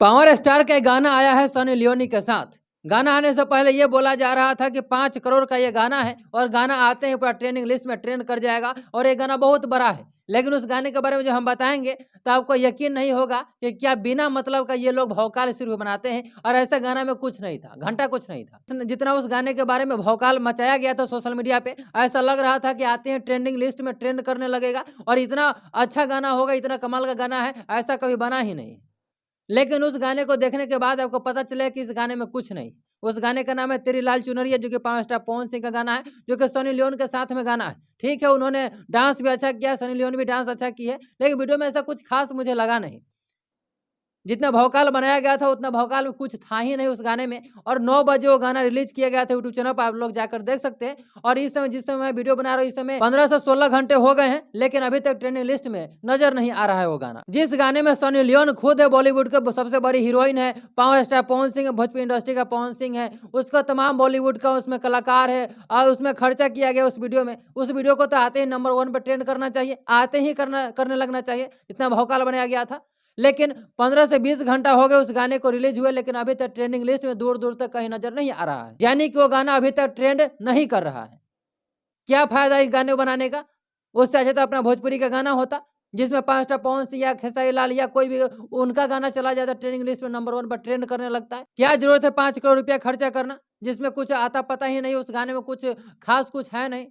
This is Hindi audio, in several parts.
पावर स्टार का गाना आया है सनी लियोनी के साथ। गाना आने से पहले ये बोला जा रहा था कि 5 करोड़ का ये गाना है और गाना आते ही पूरा ट्रेंडिंग लिस्ट में ट्रेंड कर जाएगा और ये गाना बहुत बड़ा है। लेकिन उस गाने के बारे में जो हम बताएंगे तो आपको यकीन नहीं होगा कि क्या बिना मतलब का ये लोग भौकाल सिर्फ बनाते हैं, और ऐसा गाना में कुछ नहीं था, घंटा कुछ नहीं था। जितना उस गाने के बारे में भौकाल मचाया गया था सोशल मीडिया पे, ऐसा लग रहा था कि आते हैं ट्रेंडिंग लिस्ट में ट्रेंड करने लगेगा और इतना अच्छा गाना होगा, इतना कमाल का गाना है, ऐसा कभी बना ही नहीं। लेकिन उस गाने को देखने के बाद आपको पता चला कि इस गाने में कुछ नहीं। उस गाने का नाम है तेरी लाल चुनरिया, जो कि पावर स्टार पवन सिंह का गाना है, जो कि सनी लियोन के साथ में गाना है। ठीक है, उन्होंने डांस भी अच्छा किया, सनी लियोन भी डांस अच्छा की है, लेकिन वीडियो में ऐसा कुछ खास मुझे लगा नहीं। जितना भौकाल बनाया गया था उतना भौकाल में कुछ था ही नहीं उस गाने में। और 9 बजे वो गाना रिलीज किया गया था यूट्यूब चैनल पर, आप लोग जाकर देख सकते हैं। और इस समय जिस समय मैं वीडियो बना रहा हूँ, इस समय 15 से 16 घंटे हो गए हैं, लेकिन अभी तक ट्रेंडिंग लिस्ट में नजर नहीं आ रहा है वो गाना। जिस गाने में सनी लियोन खुद है बॉलीवुड के सबसे बड़ी हीरोइन है, power star Pawan Singh, Bhojpuri industry का पवन सिंह है, उसका तमाम बॉलीवुड का उसमें कलाकार है और उसमें खर्चा किया गया उस वीडियो में। उस वीडियो को तो आते ही नंबर 1 पर ट्रेंड करना चाहिए, आते ही करने लगना चाहिए, इतना भौकाल बनाया गया था। लेकिन 15 से 20 घंटा हो गए उस गाने को रिलीज हुए, लेकिन अभी तक ट्रेंडिंग लिस्ट में दूर दूर तक कहीं नजर नहीं आ रहा है, यानी कि वो गाना अभी तक ट्रेंड नहीं कर रहा है। क्या फायदा इस गाने को बनाने का? उससे अच्छा तो अपना भोजपुरी का गाना होता, जिसमें पावर स्टार पवन सिंह या खेसारी लाल या कोई भी उनका गाना चला जाता, ट्रेंडिंग लिस्ट में नंबर 1 पर ट्रेंड करने लगता है। क्या जरूरत है 5 करोड़ रुपया खर्चा करना, जिसमें कुछ आता पता ही नहीं, उस गाने में कुछ खास कुछ है नहीं।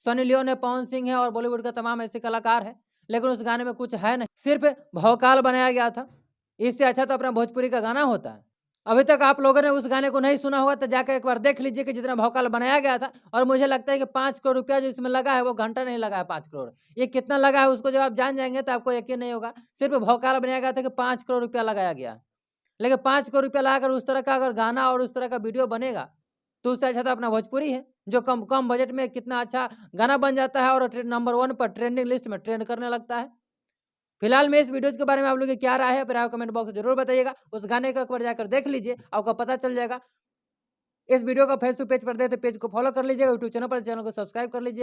सनी लियोन है, पवन सिंह है और बॉलीवुड का तमाम ऐसे कलाकार है, लेकिन उस गाने में कुछ है नहीं, सिर्फ भौकाल बनाया गया था। इससे अच्छा तो अपना भोजपुरी का गाना होता है। अभी तक आप लोगों ने उस गाने को नहीं सुना होगा तो जाकर एक बार देख लीजिए कि जितना भौकाल बनाया गया था। और मुझे लगता है कि 5 करोड़ रुपया जो इसमें लगा है वो घंटा नहीं लगा है 5 करोड़। ये कितना लगा है उसको जब आप जान जाएंगे तो आपको यकीन नहीं होगा। सिर्फ भौकाल बनाया गया था कि 5 करोड़ रुपया लगाया गया, लेकिन 5 करोड़ रुपया लगाकर उस तरह का अगर गाना और उस तरह का वीडियो बनेगा तो उससे अच्छा तो अपना भोजपुरी है, जो कम कम बजट में कितना अच्छा गाना बन जाता है और नंबर 1 पर ट्रेंडिंग लिस्ट में ट्रेंड करने लगता है। फिलहाल में इस वीडियोज़ के बारे में आप लोगों की क्या राय है, फिर आप कमेंट बॉक्स में ज़रूर बताइएगा। उस गाने को एक बार जाकर देख लीजिए, आपको पता चल जाएगा। इस वीडियो को फेसबुक पेज पर दे तो पेज को फॉलो कर लीजिएगा, यूट्यूब चैनल पर चैनल को सब्सक्राइब कर लीजिए।